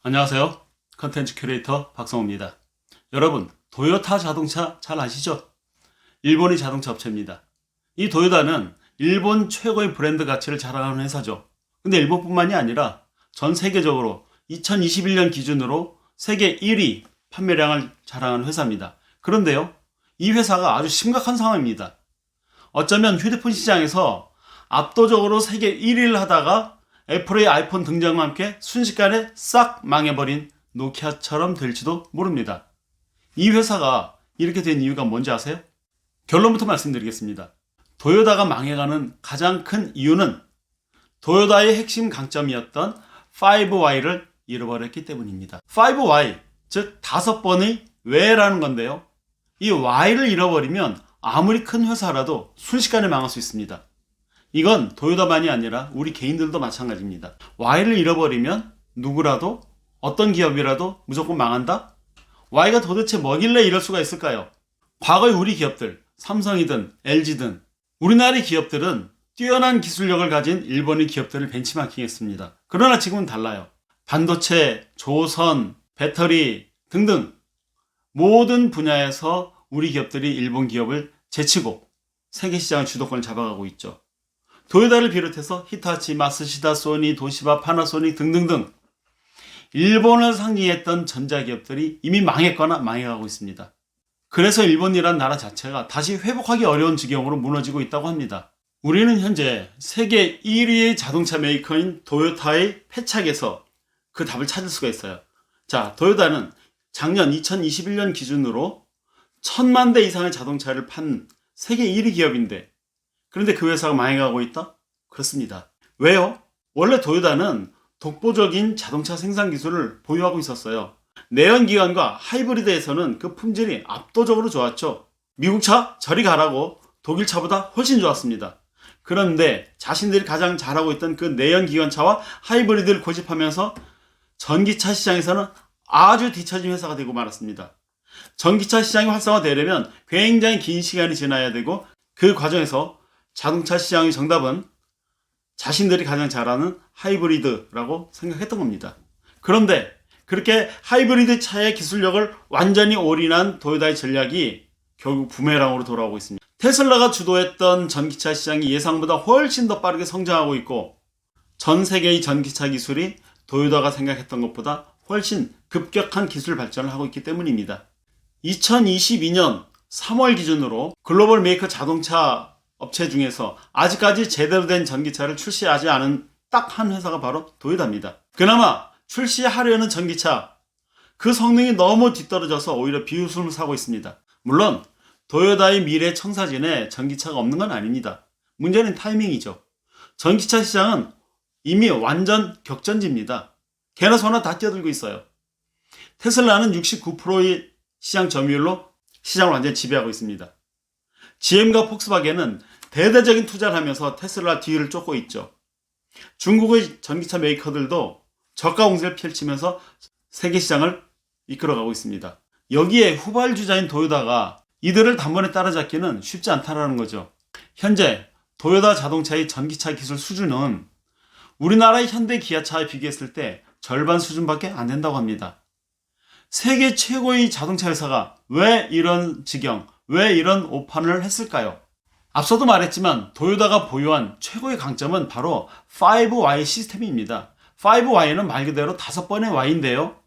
안녕하세요. 컨텐츠 큐레이터 박성호입니다. 여러분, 도요타 자동차 잘 아시죠? 일본의 자동차 업체입니다. 이 도요타는 일본 최고의 브랜드 가치를 자랑하는 회사죠. 근데 일본뿐만이 아니라 전 세계적으로 2021년 기준으로 세계 1위 판매량을 자랑하는 회사입니다. 그런데요, 이 회사가 아주 심각한 상황입니다. 어쩌면 휴대폰 시장에서 압도적으로 세계 1위를 하다가 애플의 아이폰 등장과 함께 순식간에 싹 망해버린 노키아처럼 될지도 모릅니다. 이 회사가 이렇게 된 이유가 뭔지 아세요? 결론부터 말씀드리겠습니다. 도요타가 망해가는 가장 큰 이유는 도요타의 핵심 강점이었던 5Y를 잃어버렸기 때문입니다. 5Y, 즉 5번의 왜라는 건데요. 이 Y를 잃어버리면 아무리 큰 회사라도 순식간에 망할 수 있습니다. 이건 도요타만이 아니라 우리 개인들도 마찬가지입니다. Y를 잃어버리면 누구라도 어떤 기업이라도 무조건 망한다? Y가 도대체 뭐길래 이럴 수가 있을까요? 과거의 우리 기업들, 삼성이든 LG든 우리나라의 기업들은 뛰어난 기술력을 가진 일본의 기업들을 벤치마킹했습니다. 그러나 지금은 달라요. 반도체, 조선, 배터리 등등 모든 분야에서 우리 기업들이 일본 기업을 제치고 세계 시장의 주도권을 잡아가고 있죠. 도요타를 비롯해서 히타치, 마쓰시다, 소니, 도시바, 파나소닉 등등등 일본을 상징했던 전자기업들이 이미 망했거나 망해가고 있습니다. 그래서 일본이란 나라 자체가 다시 회복하기 어려운 지경으로 무너지고 있다고 합니다. 우리는 현재 세계 1위의 자동차 메이커인 도요타의 패착에서 그 답을 찾을 수가 있어요. 자, 도요타는 작년 2021년 기준으로 1000만 대 이상의 자동차를 판 세계 1위 기업인데 그런데 그 회사가 망해가고 있다? 그렇습니다. 왜요? 원래 도요타는 독보적인 자동차 생산 기술을 보유하고 있었어요. 내연기관과 하이브리드에서는 그 품질이 압도적으로 좋았죠. 미국 차 저리 가라고 독일 차보다 훨씬 좋았습니다. 그런데 자신들이 가장 잘하고 있던 그 내연기관차와 하이브리드를 고집하면서 전기차 시장에서는 아주 뒤처진 회사가 되고 말았습니다. 전기차 시장이 활성화되려면 굉장히 긴 시간이 지나야 되고 그 과정에서 자동차 시장의 정답은 자신들이 가장 잘하는 하이브리드라고 생각했던 겁니다. 그런데 그렇게 하이브리드 차의 기술력을 완전히 올인한 도요타의 전략이 결국 부메랑으로 돌아오고 있습니다. 테슬라가 주도했던 전기차 시장이 예상보다 훨씬 더 빠르게 성장하고 있고 전 세계의 전기차 기술이 도요타가 생각했던 것보다 훨씬 급격한 기술 발전을 하고 있기 때문입니다. 2022년 3월 기준으로 글로벌 메이커 자동차 업체 중에서 아직까지 제대로 된 전기차를 출시하지 않은 딱 한 회사가 바로 도요타입니다. 그나마 출시하려는 전기차, 그 성능이 너무 뒤떨어져서 오히려 비웃음을 사고 있습니다. 물론 도요타의 미래 청사진에 전기차가 없는 건 아닙니다. 문제는 타이밍이죠. 전기차 시장은 이미 완전 격전지입니다. 개나 소나 다 뛰어들고 있어요. 테슬라는 69%의 시장 점유율로 시장을 완전히 지배하고 있습니다. GM과 폭스바겐은 대대적인 투자를 하면서 테슬라 뒤를 쫓고 있죠. 중국의 전기차 메이커들도 저가 공세를 펼치면서 세계 시장을 이끌어가고 있습니다. 여기에 후발주자인 도요타가 이들을 단번에 따라잡기는 쉽지 않다는 거죠. 현재 도요타 자동차의 전기차 기술 수준은 우리나라의 현대 기아차에 비교했을 때 절반 수준밖에 안 된다고 합니다. 세계 최고의 자동차 회사가 왜 이런 지경, 왜 이런 오판을 했을까요? 앞서도 말했지만 도요타가 보유한 최고의 강점은 바로 5Y 시스템입니다. 5Y는 말 그대로 5번의 Y인데요.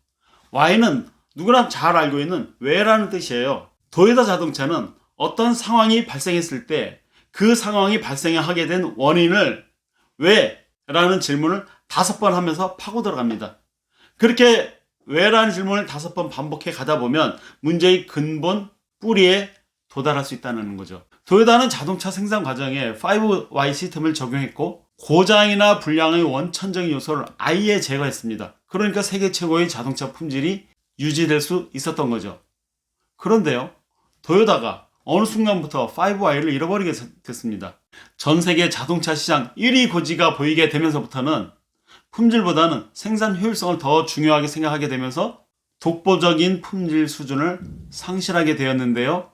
Y는 누구나 잘 알고 있는 왜라는 뜻이에요. 도요타 자동차는 어떤 상황이 발생했을 때 그 상황이 발생하게 된 원인을 왜? 라는 질문을 5번 하면서 파고 들어갑니다. 그렇게 왜라는 질문을 5번 반복해 가다 보면 문제의 근본 뿌리에 도달할 수 있다는 거죠. 도요타는 자동차 생산 과정에 5Y 시스템을 적용했고 고장이나 불량의 원천적인 요소를 아예 제거했습니다. 그러니까 세계 최고의 자동차 품질이 유지될 수 있었던 거죠. 그런데요, 도요타가 어느 순간부터 5Y를 잃어버리게 됐습니다. 전 세계 자동차 시장 1위 고지가 보이게 되면서부터는 품질보다는 생산 효율성을 더 중요하게 생각하게 되면서 독보적인 품질 수준을 상실하게 되었는데요.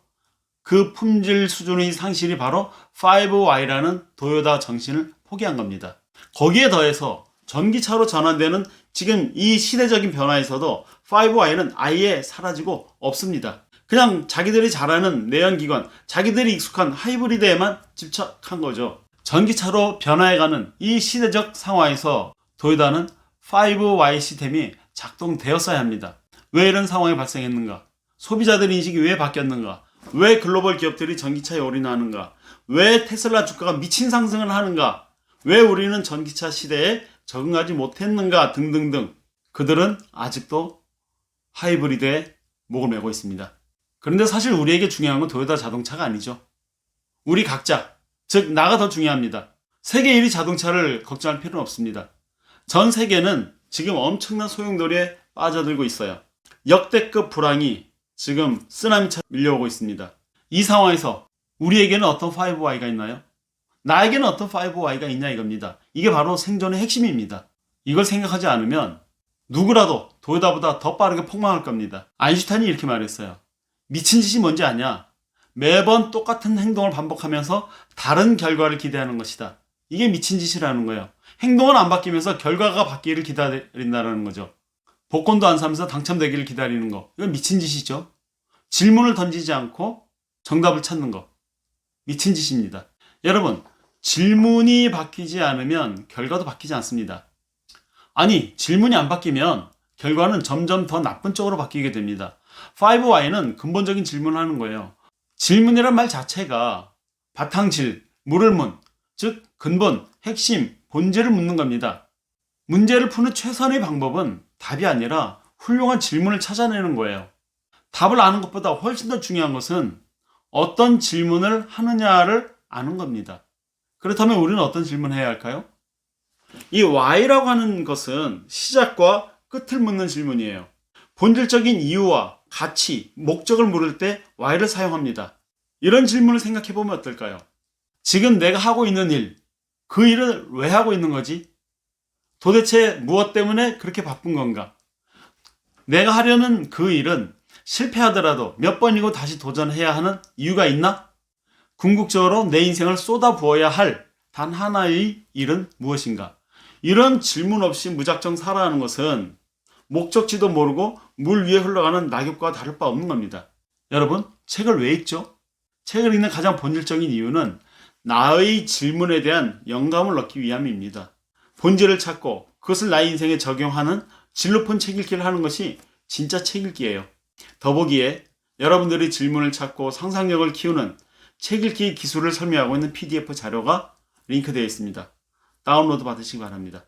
그 품질 수준의 상실이 바로 5Y라는 도요타 정신을 포기한 겁니다. 거기에 더해서 전기차로 전환되는 지금 이 시대적인 변화에서도 5Y는 아예 사라지고 없습니다. 그냥 자기들이 잘하는 내연기관, 자기들이 익숙한 하이브리드에만 집착한 거죠. 전기차로 변화해가는 이 시대적 상황에서 도요타는 5Y 시스템이 작동되었어야 합니다. 왜 이런 상황이 발생했는가? 소비자들 인식이 왜 바뀌었는가? 왜 글로벌 기업들이 전기차에 올인하는가? 왜 테슬라 주가가 미친 상승을 하는가? 왜 우리는 전기차 시대에 적응하지 못했는가? 등등등. 그들은 아직도 하이브리드에 목을 메고 있습니다. 그런데 사실 우리에게 중요한 건 도요타 자동차가 아니죠. 우리 각자, 즉 나가 더 중요합니다. 세계 1위 자동차를 걱정할 필요는 없습니다. 전 세계는 지금 엄청난 소용돌이에 빠져들고 있어요. 역대급 불황이 지금 쓰나미처럼 밀려오고 있습니다. 이 상황에서 우리에게는 어떤 5Y가 있나요? 나에게는 어떤 5Y가 있냐 이겁니다. 이게 바로 생존의 핵심입니다. 이걸 생각하지 않으면 누구라도 도요타보다 더 빠르게 폭망할 겁니다. 아인슈타인이 이렇게 말했어요. 미친 짓이 뭔지 아냐? 매번 똑같은 행동을 반복하면서 다른 결과를 기대하는 것이다. 이게 미친 짓이라는 거예요. 행동은 안 바뀌면서 결과가 바뀌기를 기다린다는 거죠. 복권도 안 사면서 당첨되기를 기다리는 거. 이건 미친 짓이죠. 질문을 던지지 않고 정답을 찾는 거. 미친 짓입니다. 여러분, 질문이 바뀌지 않으면 결과도 바뀌지 않습니다. 아니, 질문이 안 바뀌면 결과는 점점 더 나쁜 쪽으로 바뀌게 됩니다. 5Y는 근본적인 질문을 하는 거예요. 질문이란 말 자체가 바탕질, 물을문, 즉 근본, 핵심, 본질을 묻는 겁니다. 문제를 푸는 최선의 방법은 답이 아니라 훌륭한 질문을 찾아내는 거예요. 답을 아는 것보다 훨씬 더 중요한 것은 어떤 질문을 하느냐를 아는 겁니다. 그렇다면 우리는 어떤 질문을 해야 할까요? 이 Y라고 하는 것은 시작과 끝을 묻는 질문이에요. 본질적인 이유와 가치, 목적을 물을 때 Y를 사용합니다. 이런 질문을 생각해 보면 어떨까요? 지금 내가 하고 있는 일, 그 일을 왜 하고 있는 거지? 도대체 무엇 때문에 그렇게 바쁜 건가? 내가 하려는 그 일은 실패하더라도 몇 번이고 다시 도전해야 하는 이유가 있나? 궁극적으로 내 인생을 쏟아부어야 할 단 하나의 일은 무엇인가? 이런 질문 없이 무작정 살아가는 것은 목적지도 모르고 물 위에 흘러가는 낙엽과 다를 바 없는 겁니다. 여러분, 책을 왜 읽죠? 책을 읽는 가장 본질적인 이유는 나의 질문에 대한 영감을 얻기 위함입니다. 본질을 찾고 그것을 나의 인생에 적용하는 진로폰 책 읽기를 하는 것이 진짜 책 읽기예요. 더보기에 여러분들이 질문을 찾고 상상력을 키우는 책 읽기 기술을 설명하고 있는 PDF 자료가 링크되어 있습니다. 다운로드 받으시기 바랍니다.